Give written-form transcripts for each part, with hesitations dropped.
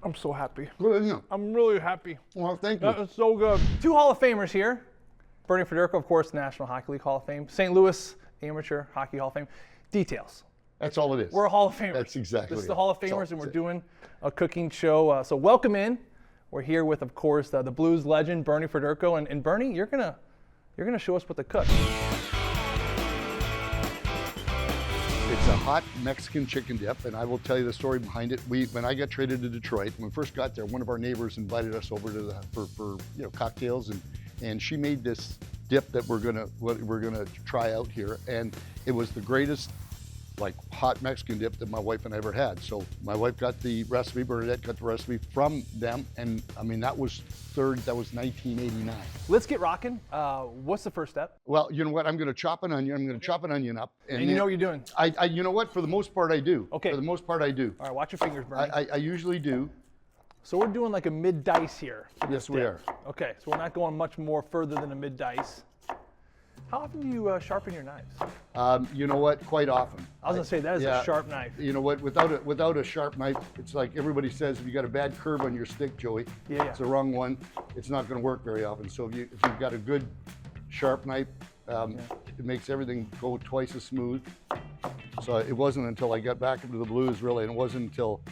I'm so happy. Good, isn't it? I'm really happy. Well, thank you. That was so good. 2 Hall of Famers here. Bernie Federko, of course, National Hockey League Hall of Fame. St. Louis Amateur Hockey Hall of Fame. Details. That's all it is. We're a Hall of Famers. That's exactly This is it. the Hall of That's Famers, all and we're it is. doing a cooking show. So welcome in. We're here with, of course, the Blues legend, Bernie Federko. And Bernie, you're gonna show us what to cook. It's a hot Mexican chicken dip, and I will tell you the story behind it. When I got traded to Detroit, when we first got there, one of our neighbors invited us over to for cocktails, and she made this dip that we're gonna try out here, and it was the greatest hot Mexican dip that my wife and I ever had. So my wife got the recipe, Bernadette got the recipe from them, and I mean that was 1989. Let's get rocking. What's the first step? Well, you know what? I'm going to chop an onion. I'm going to chop an onion up. And you know what you're doing? I you know what? For the most part, I do. Okay. For the most part, I do. All right, watch your fingers, Bernie. I usually do. So we're doing like a mid-dice here. Yes, we are. Okay, so we're not going much more further than a mid-dice. How often do you sharpen your knives? You know what? Quite often. I was gonna say that is a sharp knife. You know what? Without a sharp knife, it's like everybody says, if you got a bad curve on your stick, Joey, it's the wrong one. It's not going to work very often. So if you've got a good sharp knife, it makes everything go twice as smooth. So it wasn't until I got back into the Blues, really, and it wasn't until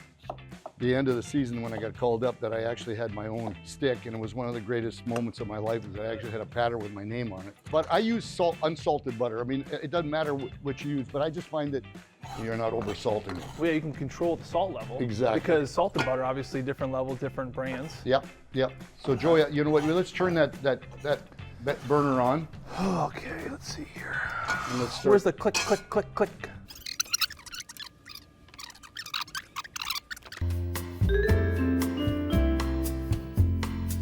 the end of the season when I got called up that I actually had my own stick, and it was one of the greatest moments of my life is I actually had a pattern with my name on it. But I use unsalted butter. I mean, it doesn't matter what you use, but I just find that you're not over salting it. Well, yeah, you can control the salt level. Exactly. Because salted butter, obviously, different levels, different brands. Yep. So Joey, you know what? Let's turn that burner on. Okay, let's see here. And let's start. Where's the click, click, click, click?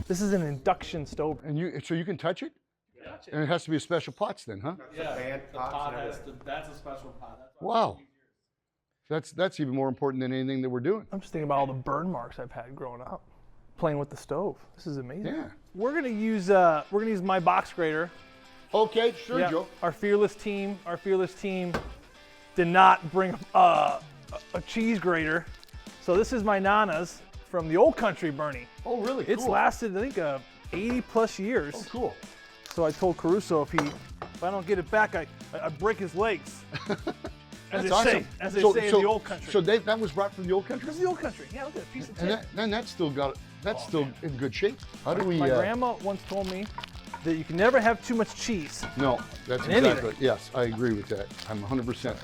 This is an induction stove. And so you can touch it? Gotcha. And it has to be a special pots then, huh? Yeah, the pot that's a special pot. Wow. That's even more important than anything that we're doing. I'm just thinking about all the burn marks I've had growing up, playing with the stove. This is amazing. Yeah. We're gonna use my box grater. Okay, sure, Joe. Our fearless team did not bring a cheese grater, so this is my Nana's from the old country, Bernie. Oh, really? It's cool. lasted, I think, 80 plus years. Oh, cool. So I told Caruso if I don't get it back, I break his legs. As they say in the old country. So that was brought from the old country? This is the old country. Yeah, look at a piece of tin. And that's still in good shape. How do we? My grandma once told me that you can never have too much cheese. No, that's in exactly. anything. Yes, I agree with that. I'm 100%.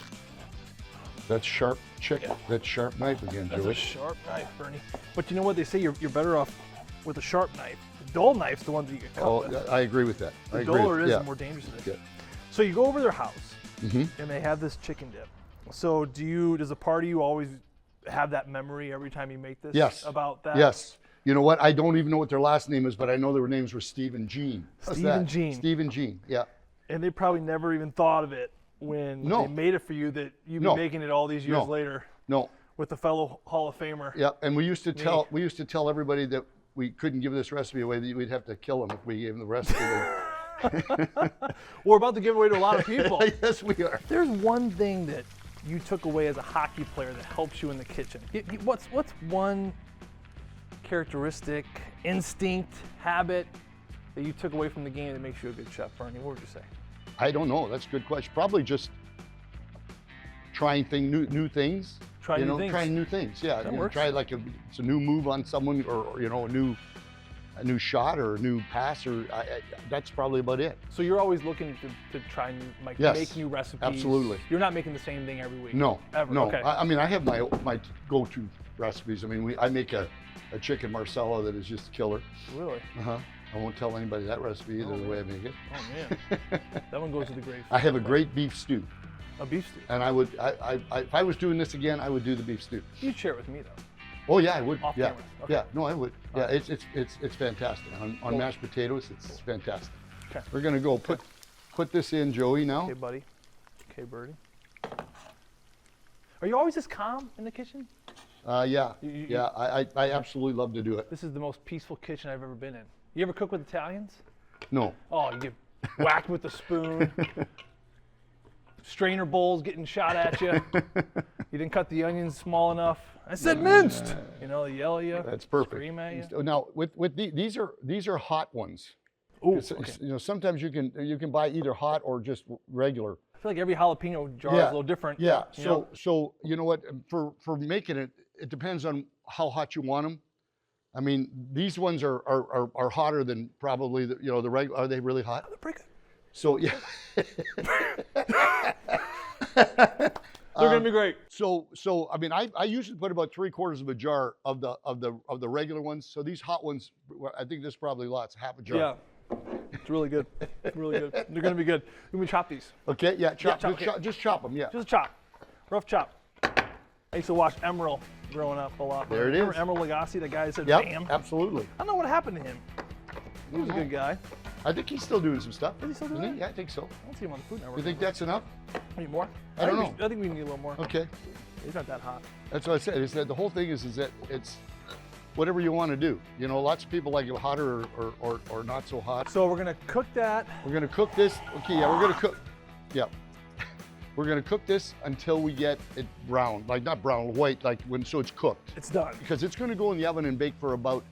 That's sharp chicken. Yeah. That's sharp knife again, That's Joey. a sharp knife, Bernie. But you know what they say? You're better off with a sharp knife. The dull knife's the one that you get cut with. I agree with that. The duller it is, the more dangerous it is. Yeah. So you go over their house, and they have this chicken dip. So does a part of you always have that memory every time you make this? Yes. About that? Yes. You know what? I don't even know what their last name is, but I know their names were Steve and Jean. Steve and Jean. Steve and Jean, yeah. And they probably never even thought of it when they made it for you that you'd be making it all these years later. No. With the fellow Hall of Famer. Yeah, and we used to tell everybody that we couldn't give this recipe away, that we'd have to kill them if we gave them the recipe. We're about to give away to a lot of people. Yes, we are. There's one thing that you took away as a hockey player that helps you in the kitchen. What's one characteristic, instinct, habit that you took away from the game that makes you a good chef, Bernie? What would you say? I don't know. That's a good question. Probably just trying new things. Trying new things. Yeah, That works. try it's a new move on someone, or a new shot or a new pass, or that's probably about it. So you're always looking to try and make new recipes. Absolutely. You're not making the same thing every week. No, Ever. no. Okay. I mean, I have my go-to recipes. I mean, I make a chicken marsala that is just killer. Really? I won't tell anybody that recipe either, the way I make it. Oh man, that one goes to the grave. I have a great beef stew. A beef stew. And if I was doing this again, I would do the beef stew. You'd share it with me though. Oh yeah, I would. Off yeah, camera. Okay. yeah. No, I would. Yeah, it's fantastic. On mashed potatoes, it's fantastic. Okay. We're gonna go put this in, Joey. Now. Okay, buddy. Okay, Birdie. Are you always this calm in the kitchen? Yeah. I absolutely love to do it. This is the most peaceful kitchen I've ever been in. You ever cook with Italians? No. Oh, you get whacked with the spoon. Strainer bowls getting shot at you. You didn't cut the onions small enough. I said minced. You know, they yell at you. That's perfect. Scream at you. Now, these are hot ones. Ooh, Okay. You know, sometimes you can buy either hot or just regular. I feel like every jalapeno jar is a little different. Yeah. You So you know what? For making it, it depends on how hot you want them. I mean, these ones are hotter than probably the regular. Are they really hot? They're pretty good. So yeah. They're gonna be great. So I mean, I usually put about 3/4 of a jar of the regular ones. So these hot ones, I think this probably lots, half a jar. Yeah. It's really good. It's really good. They're gonna be good. Let me chop these. Okay. Yeah. Chop. Yeah, Just chop them. Yeah. Just a chop. Rough chop. I used to watch Emerald growing up a lot. There it Remember is. Emerald Lagasse, the guy that said Yep. bam? Absolutely. I don't know what happened to him. He was a good guy. I think he's still doing some stuff. Is he still doing Isn't that? Yeah, I think so. I don't see him on the Food Network. You think that's enough? Need more? I don't think I think we need a little more. Okay. He's not that hot. That's what I said. Is that the whole thing is that it's whatever you want to do. You know, lots of people like it hotter or not so hot. So we're gonna cook that. We're gonna cook this. Okay, yeah, we're gonna cook. Yeah. We're gonna cook this until we get it brown, like not brown, white, so it's cooked. It's done. Because it's gonna go in the oven and bake for about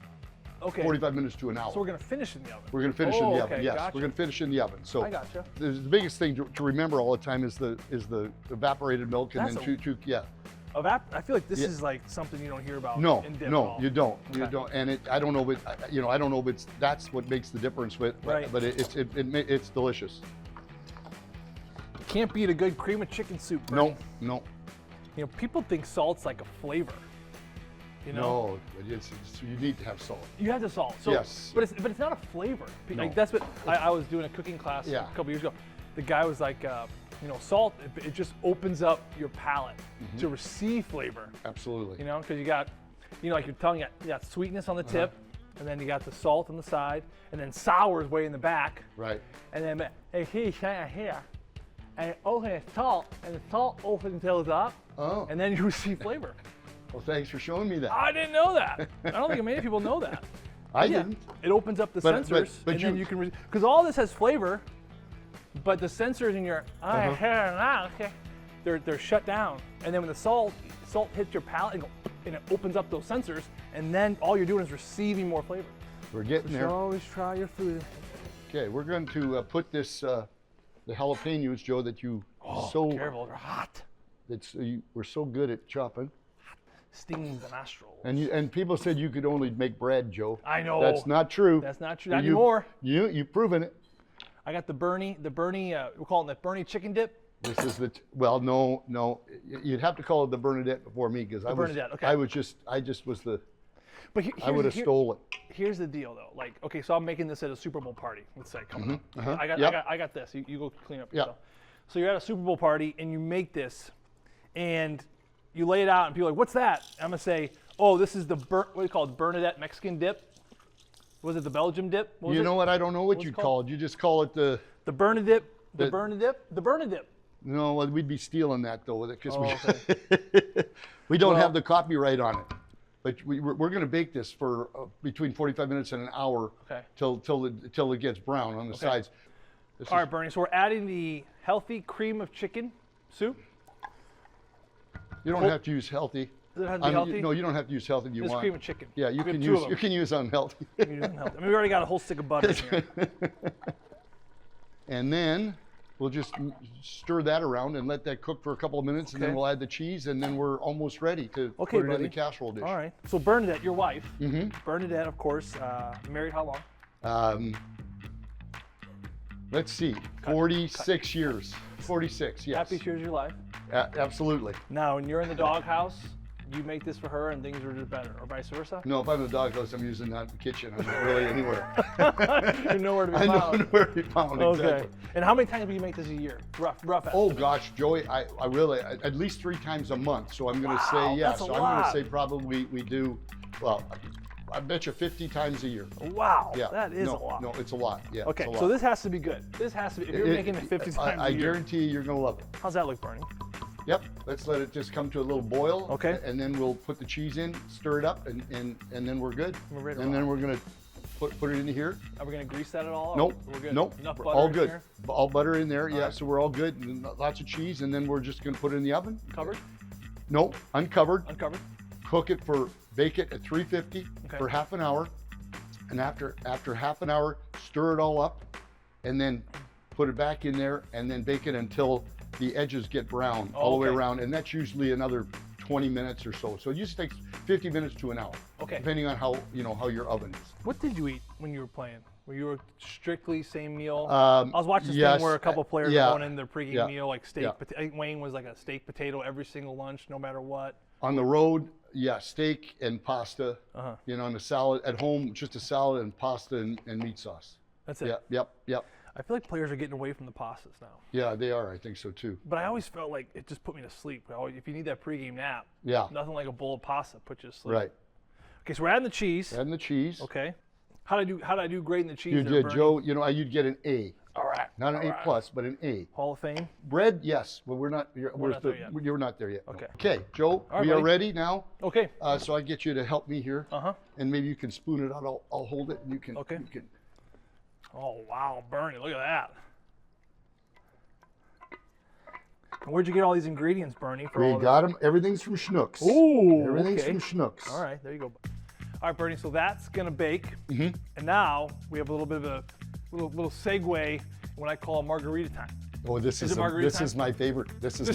45 minutes to an hour. So we're gonna finish in the oven. We're gonna finish in the oven. Okay, Yes, gotcha. we're gonna finish in the oven. So I gotcha. the biggest thing to remember all the time is the evaporated milk and That's then two yeah. I feel like this is like something you don't hear about. No, in dip at no, all. you don't. You Okay. don't. And I don't know if I don't know if it's that's what makes the difference with. Right. But it's delicious. Can't beat a good cream of chicken soup. Bernie. No. You know, people think salt's like a flavor. You know. No, you need to have salt. You have the salt. So, Yes. But it's not a flavor. No. Like that's what I was doing a cooking class a couple years ago. The guy was like, salt. It just opens up your palate to receive flavor. Absolutely. You know, because you got, like your tongue, you got sweetness on the tip, and then you got the salt on the side, and then sour is way in the back. Right. And then here, and open salt, and the salt opens those up, Oh. and then you receive flavor. Well, thanks for showing me that. I didn't know that. I don't think many people know that. I Yeah, didn't. It opens up the But sensors, and then you can, because all this has flavor, but the sensors in your they're shut down, and then when the salt hits your palate and it opens up those sensors, and then all you're doing is receiving more flavor. We're getting there. Always try your food. Okay, we're going to put this the jalapenos, Joe, that you Careful, they're hot. We're so good at chopping. Stings the nostrils. And people said you could only make bread, Joe. I know. That's not true. That's not true. Not anymore. You've proven it. I got the Bernie, we're calling it the Bernie chicken dip. This is no. You'd have to call it the Bernadette before me because I just was the. But I would have stole it. Here's the deal, though. Like, okay, so I'm making this at a Super Bowl party. Let's say, come on. I got this. You go clean up yourself. So you're at a Super Bowl party and you make this, and you lay it out, and people are like, "What's that?" And I'm gonna say, "Oh, this is what do you call it? Bernadette Mexican dip." Was it the Belgium dip? What was You it? know what? I don't know what What's you it call it. You just call it the. The Bernadette. The Bernadette. No, we'd be stealing that though, because okay. we don't have the copyright on it. But we're going to bake this for between 45 minutes and an hour till it gets brown on the sides. All right, Bernie. So we're adding the healthy cream of chicken soup. You don't have to use healthy. Does it have to be healthy? No, you don't have to use healthy if you want. Cream of chicken. Yeah, you can use unhealthy. I mean, we already got a whole stick of butter in here. And then we'll just stir that around and let that cook for a couple of minutes, and then we'll add the cheese, and then we're almost ready to put it in the casserole dish. All right. So Bernadette, your wife. Bernadette, of course, married how long? Let's see, 46 years. 46, yes. Happiest years of your life. Absolutely. Now, when you're in the doghouse, you make this for her and things are just better, or vice versa? No, if I'm in the doghouse, I'm using that in the kitchen. I'm not really anywhere. You're nowhere to be found. I know nowhere to be found, okay. exactly. And how many times do you make this a year? Rough estimate. Oh gosh, Joey, I really, at least 3 times a month. So I'm going to say, that's a so lot. I'm going to say probably we do, well, I bet you 50 times a year. Wow, Yeah. that is a lot. No, it's a lot. Yeah. Okay, it's a lot. so this has to be good. This has to be, if you're making it 50 times a I year. guarantee you, you're going to love it. How's that look, Bernie? Yep. Let's let it just come to a little boil. Okay. And then we'll put the cheese in, stir it up, and then we're good. We're ready to and then rock. we're going to put it into here. Are we going to grease that at all? Nope. We're good. Nope. Enough We're butter all in good. here? All butter in there. Yeah. right. So we're all good. And lots of cheese, and then we're just going to put it in the oven. Covered? Nope. Uncovered. Uncovered? bake it at 350 for half an hour. And after half an hour, stir it all up and then put it back in there and then bake it until the edges get brown all the way around. And that's usually another 20 minutes or so. So it usually takes 50 minutes to an hour, depending on how your oven is. What did you eat when you were playing? Were you strictly same meal? I was watching this thing where a couple players are going in their pregame meal, like steak. I think Wayne was like a steak potato every single lunch, no matter what. On the road, steak and pasta. And a salad. At home, just a salad and pasta and meat sauce. That's it. Yep. I feel like players are getting away from the pastas now. Yeah, they are. I think so too. But I always felt like it just put me to sleep. If you need that pregame nap, nothing like a bowl of pasta put you to sleep. Right. Okay, so we're adding the cheese. Adding the cheese. Okay. How did I do grading the cheese? You did, Joe. You'd get an A. All right. Not an A+, but an A. Hall of Fame. Bread, yes, but we're not there yet. You're not there yet. Okay. Okay, Joe. We are ready now. Okay. So I get you to help me here. And maybe you can spoon it out. I'll hold it, and you can. Okay. You can. Oh wow, Bernie! Look at that. Where'd you get all these ingredients, Bernie? We got them. Everything's from Schnucks. Ooh, everything's from Schnucks. All right, there you go. All right, Bernie. So that's gonna bake, and now we have a little bit of a little segue. What I call margarita time. Oh, this is my favorite. This is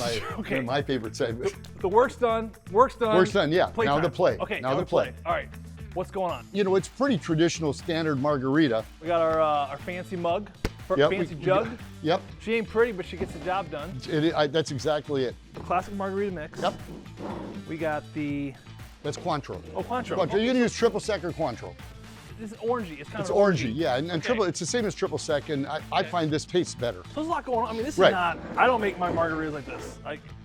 my favorite segment. The work's done. Work's done. Yeah. Play now time. the play. Okay. Now the play. All right. What's going on? It's pretty traditional, standard margarita. We got our fancy mug, fancy jug. Yep. She ain't pretty, but she gets the job done. That's exactly it. The classic margarita mix. Yep. We got the. That's Cointreau. Oh, Cointreau. You're gonna use triple sec or Cointreau. It's orangey. It's orangey, yeah, and triple. It's the same as triple sec, and I find this tastes better. So there's a lot going on. I mean, this is not. I don't make my margaritas like this.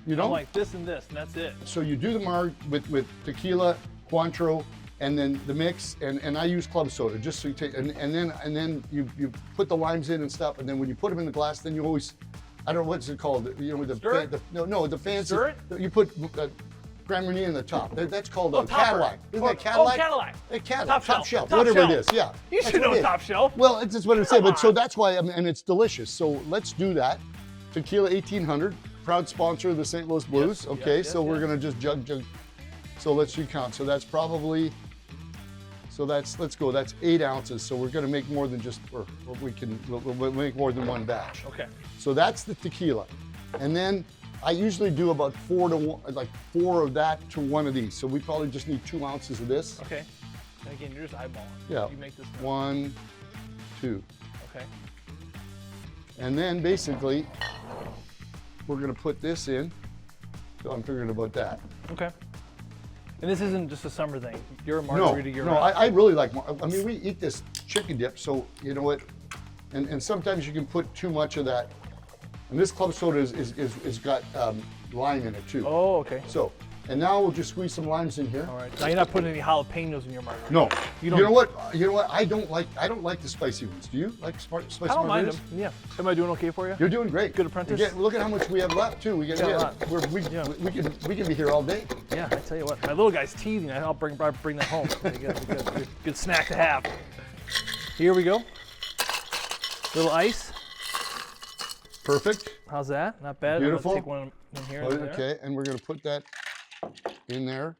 You don't? I'm like this, and that's it. So you do the marg with tequila, Cointreau, and then the mix, and I use club soda just so you take, and then you put the limes in and stuff, and then when you put them in the glass, then you always, I don't know what's it called, the fancy. Stir it? You put Grand Marnier in the top. That's called a topper. Cadillac. Isn't that Cadillac? Oh, Cadillac. Top shelf. Top Whatever shelf. it is. Yeah. You should know top shelf. Well, it's just what I'm saying. But so that's why, and it's delicious. So let's do that. Tequila 1800, proud sponsor of the St. Louis Blues. Yes, we're gonna just jug. So let's recount. So that's probably. So let's go. That's 8 ounces. So we're gonna make more than just, or we'll make more than one batch. Okay. So that's the tequila, and then. I usually do about 4 of that to 1 of these. So we probably just need 2 ounces of this. Okay. And again, you're just eyeballing. Yeah. You make this. 1, 2. Okay. And then basically, we're gonna put this in. So I'm figuring about that. Okay. And this isn't just a summer thing. You're a margarita. No, I really like. I mean, we eat this chicken dip, so you know what. And sometimes you can put too much of that. And this club soda is got lime in it too. Oh, okay. So, and now we'll just squeeze some limes in here. All right. Now you're not putting any jalapeños in your margarita. No. You know what? I don't like the spicy ones. Do you like spicy margaritas? I don't mind them. Yeah. Am I doing okay for you? You're doing great. Good apprentice. Look at how much we have left too. We can be here all day. Yeah. I tell you what, my little guy's teething. I'll bring that home. Good snack to have. Here we go. Little ice. Perfect. How's that? Not bad. Beautiful. Let's take one in here. Okay, and we're going to put that in there.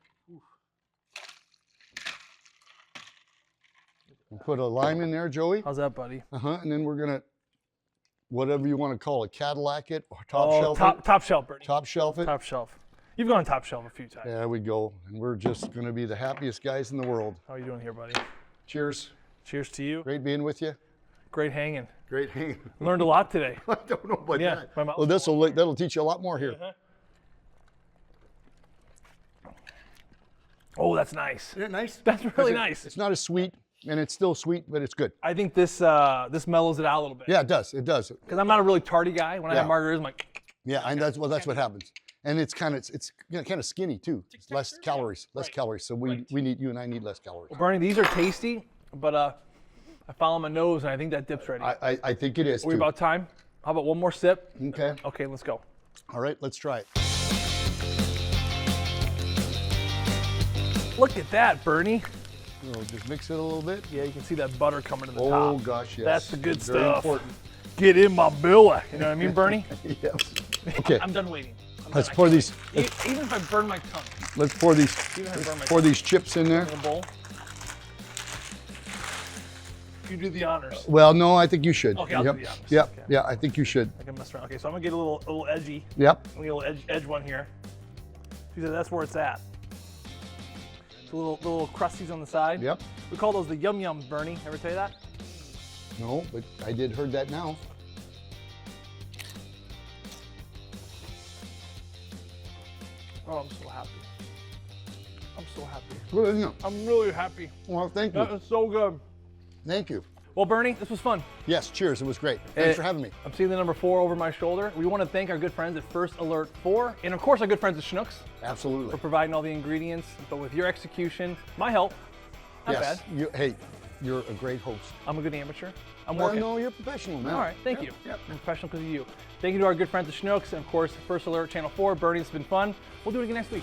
And put a lime in there, Joey. How's that, buddy? And then we're going to, whatever you want to call it, Cadillac it or top shelf it. Top shelf, Bernie. Top shelf it. Top shelf. You've gone top shelf a few times. There we go. And we're just going to be the happiest guys in the world. How are you doing here, buddy? Cheers. Cheers to you. Great being with you. Great hanging. Great hanging. Learned a lot today. I don't know about that. Well, that'll teach you a lot more here. Oh, that's nice. Isn't it nice? That's really nice. It's not as sweet, and it's still sweet, but it's good. I think this mellows it out a little bit. Yeah, it does. It does. Because I'm not a really tardy guy. When I have margaritas, I'm like. Yeah, and that's what happens. And it's kind of skinny too. It's less calories. So we need, you and I need less calories. Well, Bernie, these are tasty, but I follow my nose, and I think that dip's ready. I think it is. Are we about time? How about one more sip? Okay. Okay, let's go. All right, let's try it. Look at that, Bernie. Just mix it a little bit. Yeah, you can see that butter coming to the top. Oh gosh, yes. That's the good Very stuff. Important. Get in my belly. You know what I mean, Bernie? Yes. Okay. I'm done waiting. Let's pour these. Even if I burn my tongue. Let's pour these. Pour these chips in there. In a bowl. You do the honors. Well, no, I think you should. Okay, I'll do the honors. Yep. Okay. Yeah, I think you should. I can mess around. Okay, so I'm gonna get a little edgy. Yep. I'm gonna get a little edge one here. See, that's where it's at. So little crusties on the side. Yep. We call those the yum yums, Bernie. Ever tell you that? No, but I did heard that now. Oh, I'm so happy. I'm so happy. Well, no. I'm really happy. Well, thank you. That is so good. Thank you. Well, Bernie, this was fun. Yes, cheers. It was great. Thanks for having me. I'm seeing the number 4 over my shoulder. We want to thank our good friends at First Alert 4, and of course our good friends at Schnucks Absolutely. for providing all the ingredients. But with your execution, my help, not bad. Hey, you're a great host. I'm a good amateur. I'm Well, working. no, you're professional, man. All right, thank you. Yep. I'm professional because of you. Thank you to our good friends at Schnucks, and of course First Alert Channel 4. Bernie, it's been fun. We'll do it again next week.